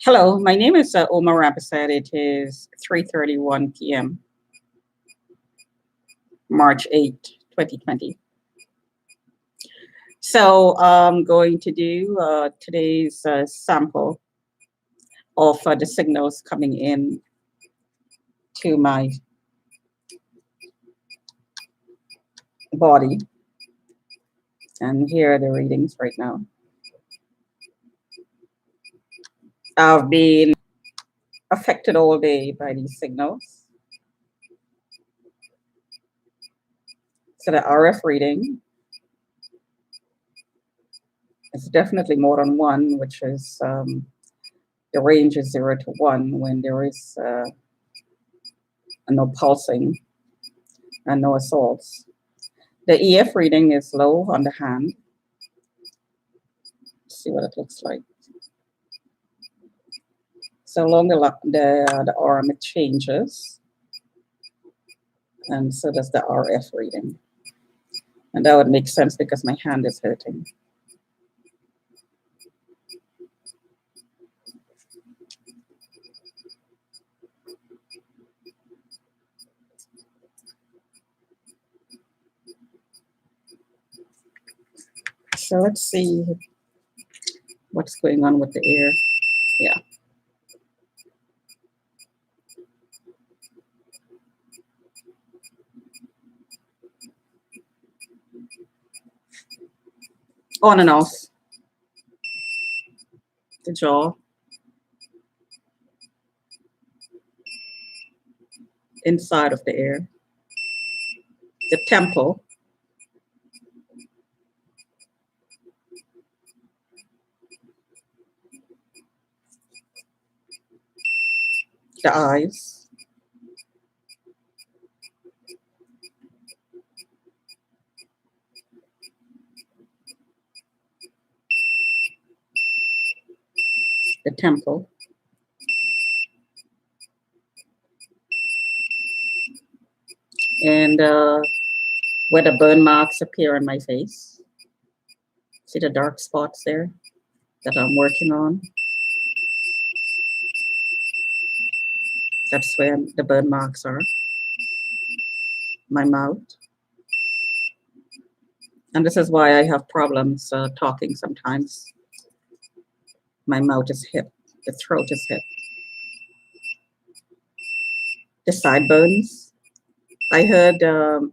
Hello, my name is Omar Rampasad. It is 3:31 p.m., March 8th, 2020. So I'm going to do today's sample of the signals coming in to my body. And here are the readings right now. I've been affected all day by these signals. So the RF reading is definitely more than one, which is the range is 0 to 1 when there is no pulsing and no assaults. The EF reading is low on the hand. Let's see what it looks like. So along the arm, it changes. And so does the RF reading. And that would make sense because my hand is hurting. So let's see what's going on with the ear. Yeah. On and off. The jaw. Inside of the ear. The temple. The eyes. The temple. And where the burn marks appear on my face. See the dark spots there that I'm working on? That's where the burn marks are. My mouth. And this is why I have problems talking sometimes. My mouth is hit. The throat is hit. The sideburns. I heard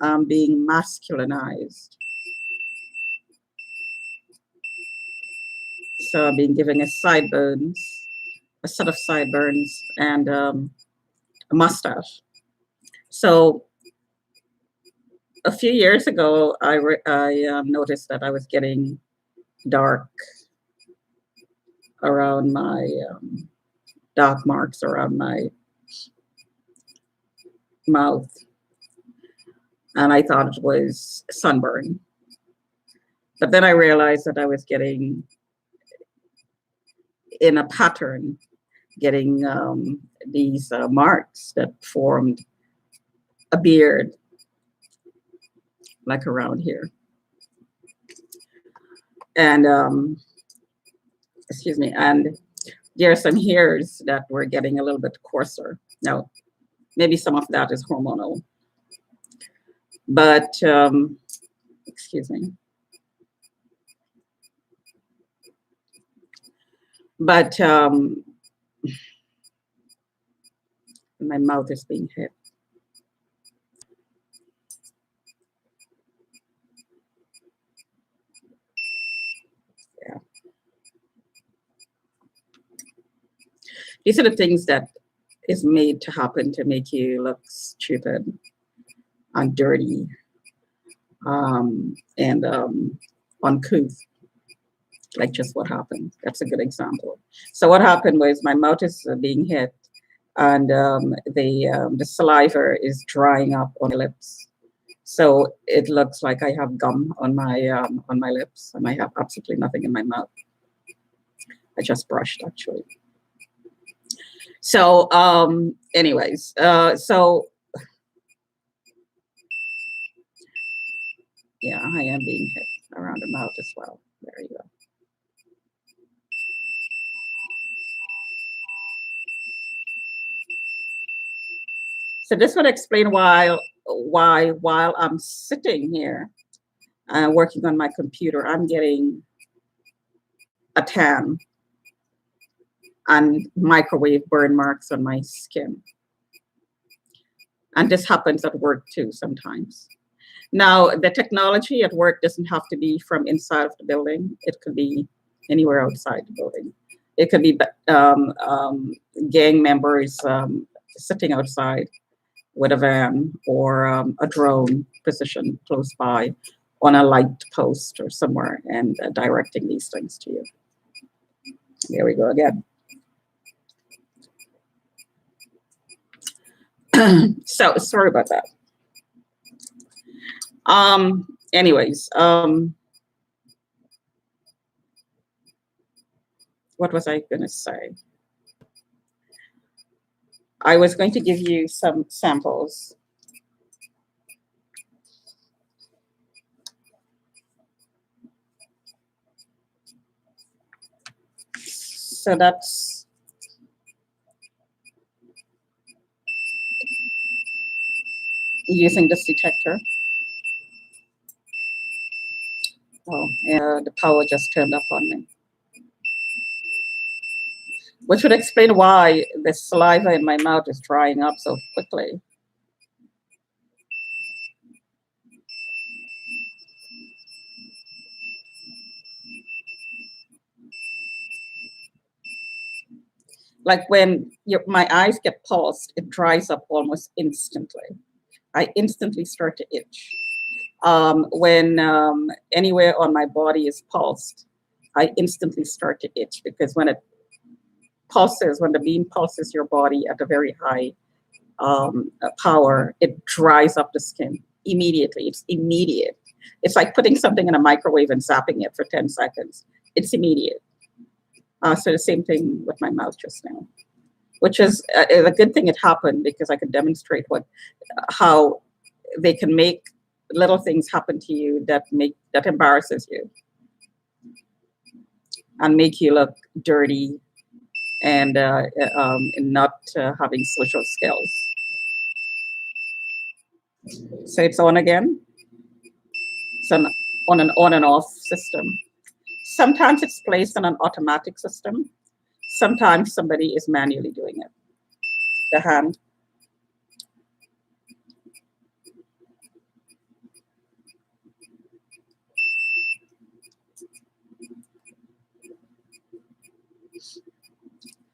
I'm being masculinized. So I'm being given a sideburns, a set of sideburns, and a mustache. So a few years ago, I noticed that I was getting dark around my dark marks around my mouth, and I thought it was sunburn. But then I realized that I was getting in a pattern, getting these marks that formed a beard, like around here. And excuse me, and there are some hairs that were getting a little bit coarser. Now, maybe some of that is hormonal, but excuse me. But my mouth is being hit. Yeah. These are the things that is made to happen to make you look stupid and dirty and uncouth, like just what happened. That's a good example. So what happened was my mouth is being hit, and the saliva is drying up on the lips. So it looks like I have gum on my lips, and I have absolutely nothing in my mouth. I just brushed actually. So anyways, so yeah, I am being hit around the mouth as well. There you go. So this would explain why while I'm sitting here working on my computer, I'm getting a tan and microwave burn marks on my skin. And this happens at work too sometimes. Now, the technology at work doesn't have to be from inside of the building. It could be anywhere outside the building. It could be gang members sitting outside with a van or a drone positioned close by on a light post or somewhere and directing these things to you. There we go again. So sorry about that. Anyways, what was I going to say? I was going to give you some samples. So that's using this detector. Oh, yeah, the power just turned up on me. Which would explain why the saliva in my mouth is drying up so quickly. Like when my eyes get pulsed, it dries up almost instantly. I instantly start to itch. When anywhere on my body is pulsed, I instantly start to itch because when it pulses, when the beam pulses your body at a very high power, it dries up the skin immediately. It's immediate. It's like putting something in a microwave and zapping it for 10 seconds. It's immediate. So the same thing with my mouth just now, which is a good thing it happened because I could demonstrate how they can make little things happen to you that embarrasses you and make you look dirty and not having social skills. So it's on again. It's on an on and off system. Sometimes it's placed on an automatic system. Sometimes somebody is manually doing it. The hand.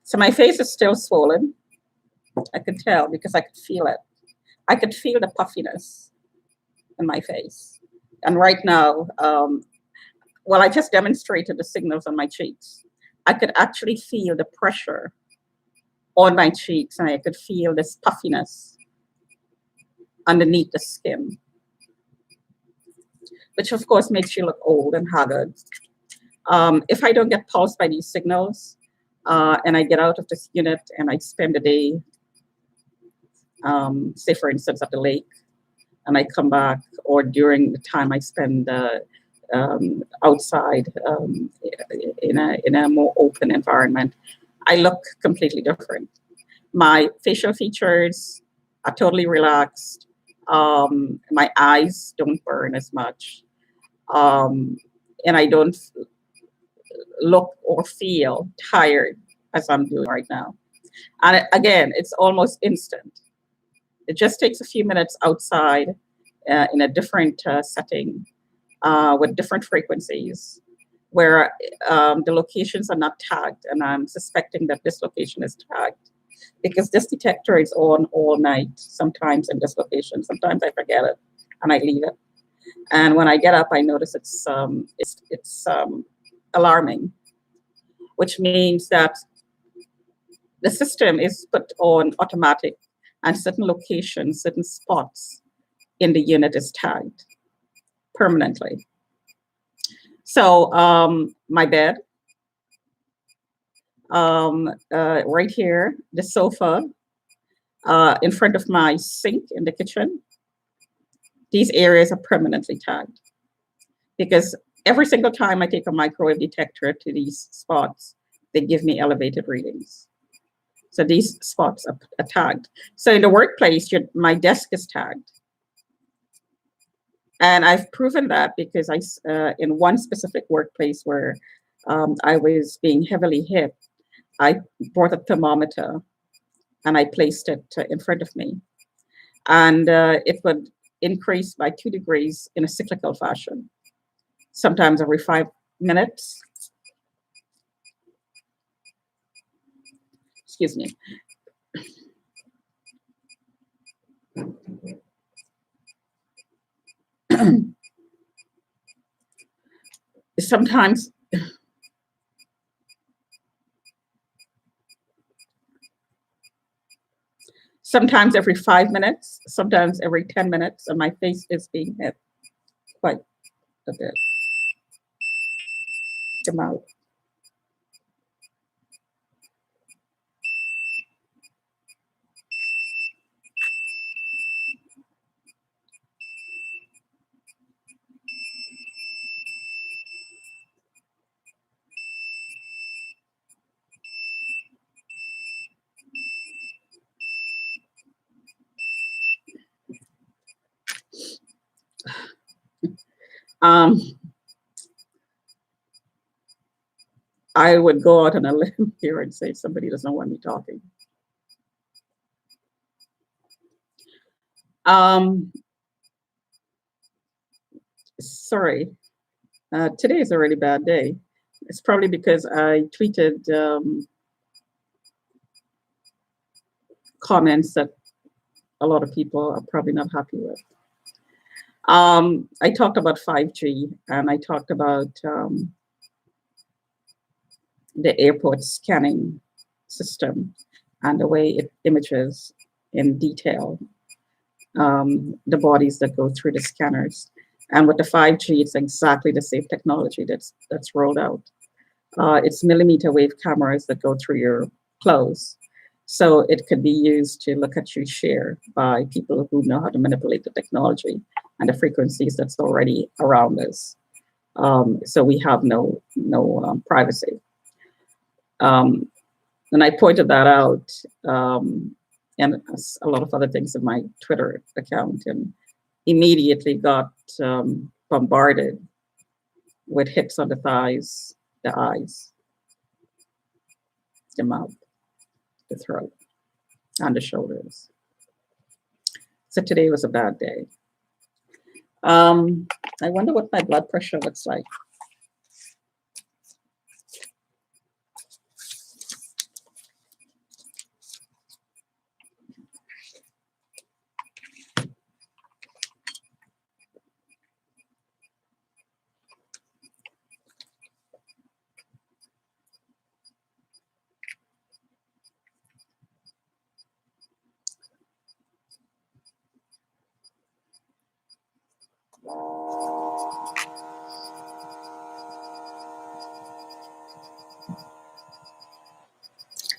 So my face is still swollen. I could tell because I could feel it. I could feel the puffiness in my face. And right now, well, I just demonstrated the signals on my cheeks. I could actually feel the pressure on my cheeks, and I could feel this puffiness underneath the skin, which of course makes you look old and haggard. If I don't get pulsed by these signals, and I get out of this unit and I spend a day, say for instance at the lake, and I come back, or during the time I spend outside in a more open environment, I look completely different. My facial features are totally relaxed. My eyes don't burn as much, and I don't look or feel tired as I'm doing right now. And again, it's almost instant. It just takes a few minutes outside in a different setting with different frequencies where the locations are not tagged. And I'm suspecting that this location is tagged because this detector is on all night, sometimes in this location. Sometimes I forget it and I leave it. And when I get up, I notice it's alarming, which means that the system is put on automatic and certain locations, certain spots in the unit is tagged permanently. So my bed, right here, the sofa, in front of my sink in the kitchen, these areas are permanently tagged because every single time I take a microwave detector to these spots, they give me elevated readings. So these spots are tagged. So in the workplace, my desk is tagged. And I've proven that because in one specific workplace where I was being heavily hit, I brought a thermometer and I placed it in front of me. And it would increase by 2 degrees in a cyclical fashion, sometimes every 5 minutes. Excuse me. Sometimes every 5 minutes, sometimes every 10 minutes, and my face is being hit quite a bit. The mouth. I would go out on a limb here and say somebody doesn't want me talking. Sorry, today is a really bad day. It's probably because I tweeted comments that a lot of people are probably not happy with. I talked about 5G and I talked about the airport scanning system and the way it images in detail the bodies that go through the scanners. And with the 5G, it's exactly the same technology that's rolled out. It's millimeter wave cameras that go through your clothes. So it could be used to look at you share by people who know how to manipulate the technology and the frequencies that's already around us. So we have no privacy. And I pointed that out and a lot of other things in my Twitter account, and immediately got bombarded with hits on the thighs, the eyes, the mouth, the throat, and the shoulders. So today was a bad day. I wonder what my blood pressure looks like.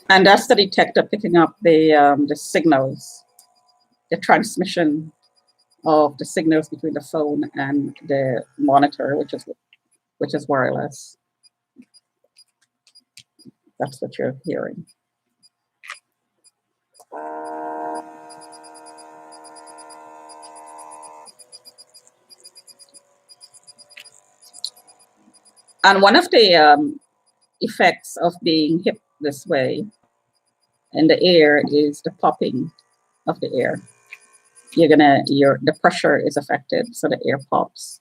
And that's the detector picking up the signals, the transmission of the signals between the phone and the monitor, which is wireless. That's what you're hearing. And one of the effects of being hit this way in the air is the popping of the air. The pressure is affected, so the air pops.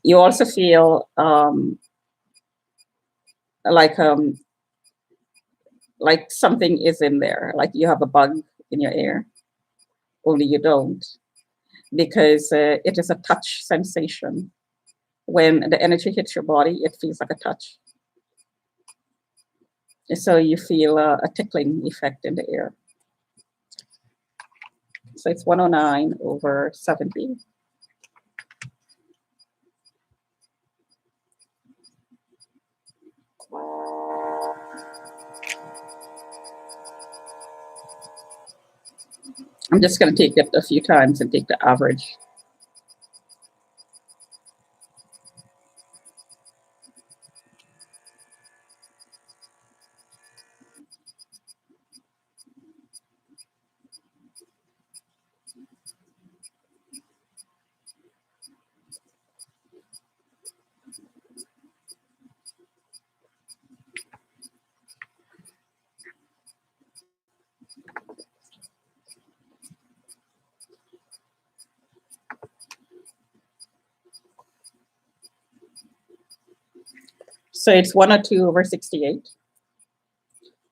You also feel like something is in there, like you have a bug in your ear, only you don't, because it is a touch sensation. When the energy hits your body, it feels like a touch. So you feel a tickling effect in the air. So it's 109/70. I'm just going to take it a few times and take the average. So it's 102/68,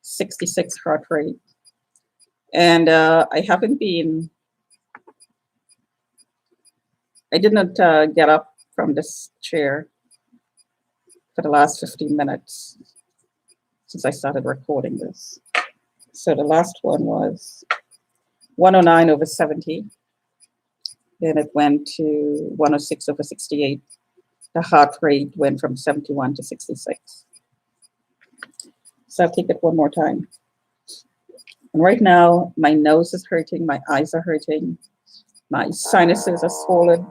66 heart rate. And I didn't get up from this chair for the last 15 minutes since I started recording this. So the last one was 109/70. Then it went to 106/68. The heart rate went from 71 to 66. So I'll take it one more time. And right now, my nose is hurting, my eyes are hurting, my sinuses are swollen.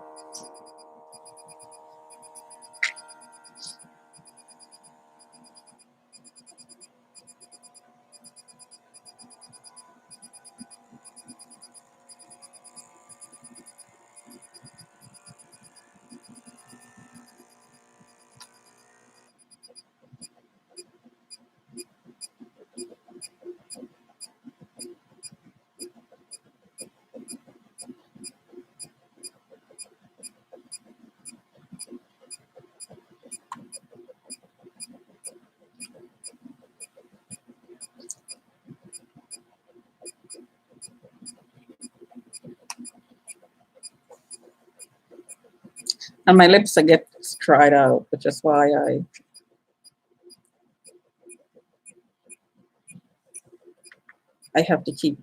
And my lips are get dried out, which is why I have to keep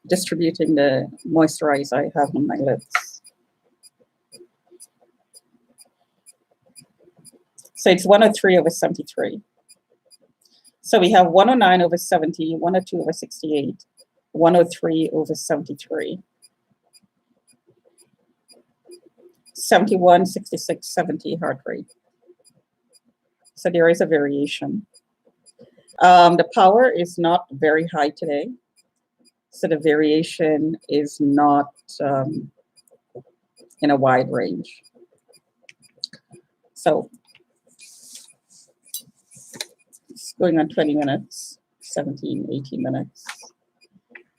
distributing the moisturizer I have on my lips. So it's 103/73. So we have 109/70, 102/68, 103/73, 71, 66, 70 heart rate. So there is a variation. The power is not very high today. So the variation is not in a wide range. So it's going on 20 minutes, 17, 18 minutes.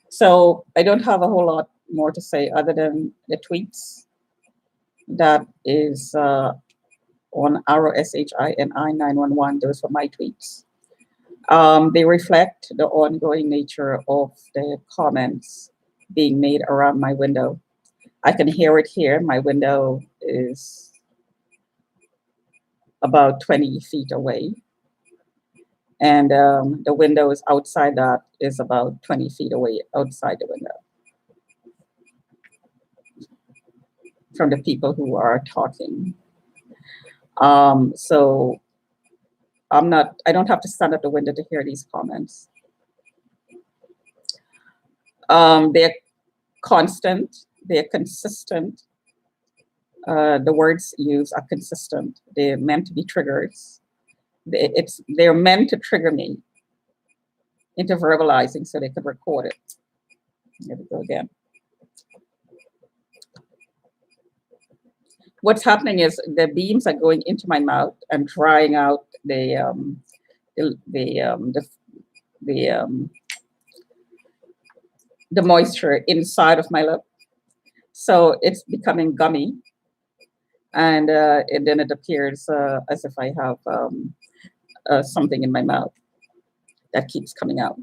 So I don't have a whole lot more to say other than the tweets. That is on ROSHINI911. Those were my tweets. They reflect the ongoing nature of the comments being made around my window. I can hear it here. My window is about 20 feet away. And the windows outside that is about 20 feet away outside the window from the people who are talking. So I don't have to stand at the window to hear these comments. They're constant, they're consistent. The words used are consistent. They're meant to be triggers. They're meant to trigger me into verbalizing so they could record it. There we go again. What's happening is the beams are going into my mouth and drying out the moisture inside of my lip. So it's becoming gummy, and then it appears as if I have something in my mouth that keeps coming out,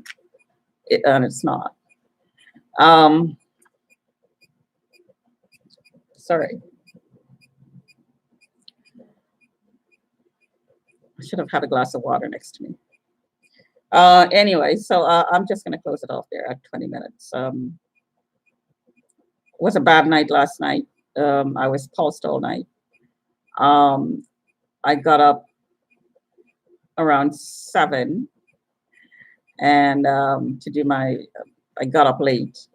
and it's not. Sorry. I should have had a glass of water next to me. Anyway, so I'm just going to close it off there at 20 minutes. It was a bad night last night. I was pulsed all night. I got up around 7 and to do I got up late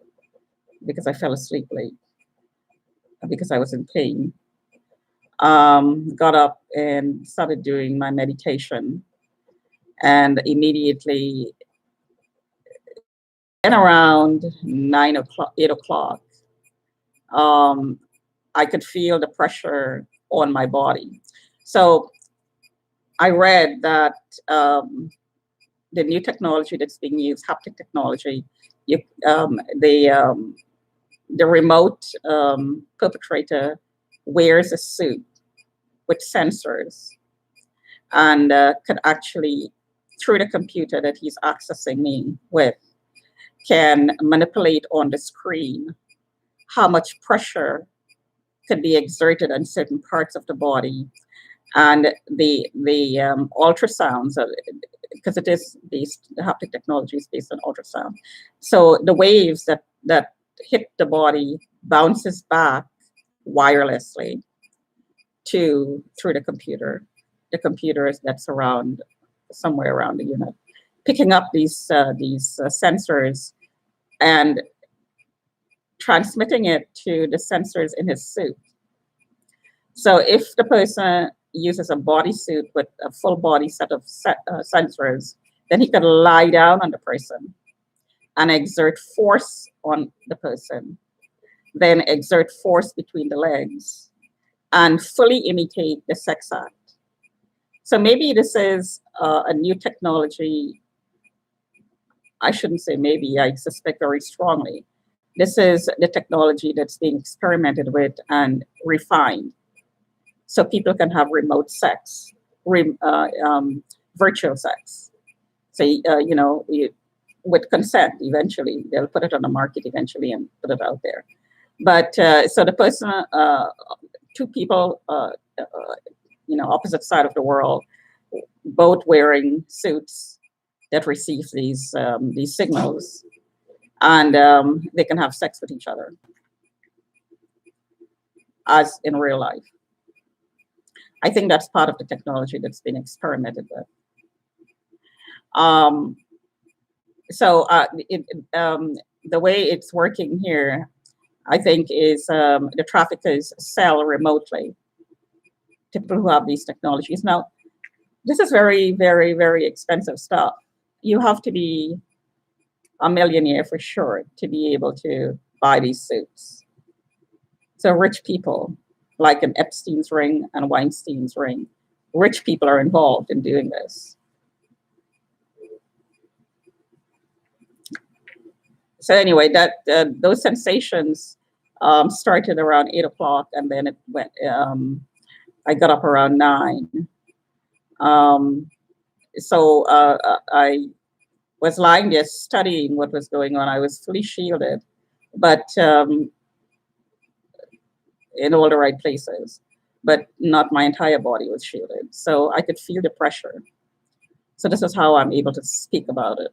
because I fell asleep late because I was in pain. Got up and started doing my meditation, and immediately and around 9 o'clock, 8 o'clock, I could feel the pressure on my body. So I read that the new technology that's being used, haptic technology, the remote perpetrator wears a suit with sensors and can actually, through the computer that he's accessing me with, can manipulate on the screen how much pressure could be exerted on certain parts of the body, and the ultrasounds, because it is based, the haptic technology is based on ultrasound. So the waves that hit the body bounces back wirelessly through the computer. The computers that's around somewhere around the unit, picking up these sensors and transmitting it to the sensors in his suit. So if the person uses a bodysuit with a full body set of sensors, then he can lie down on the person and exert force on the person, then exert force between the legs and fully imitate the sex act. So maybe this is a new technology. I shouldn't say maybe, I suspect very strongly. This is the technology that's being experimented with and refined. So people can have remote sex, virtual sex. So, with consent, eventually, they'll put it on the market eventually and put it out there. But so the person, two people, opposite side of the world, both wearing suits that receive these signals, and they can have sex with each other as in real life. I think that's part of the technology that's been experimented with. The way it's working here, I think, is the traffickers sell remotely to people who have these technologies. Now, this is very, very, very expensive stuff. You have to be a millionaire for sure to be able to buy these suits. So rich people, like an Epstein's ring and Weinstein's ring, rich people are involved in doing this. So anyway, those sensations started around 8 o'clock, and then it went. I got up around 9. So I was lying there studying what was going on. I was fully shielded, but in all the right places, but not my entire body was shielded. So I could feel the pressure. So this is how I'm able to speak about it.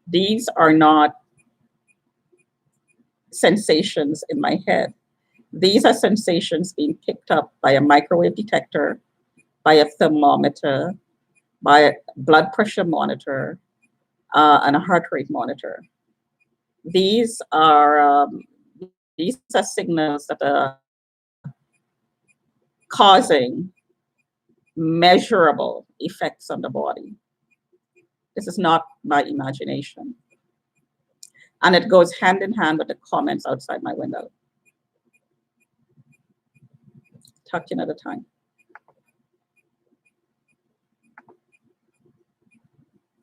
These are not sensations in my head. These are sensations being picked up by a microwave detector, by a thermometer, by a blood pressure monitor, and a heart rate monitor. These are signals that are causing measurable effects on the body. This is not my imagination. And it goes hand in hand with the comments outside my window. Talk to you another time.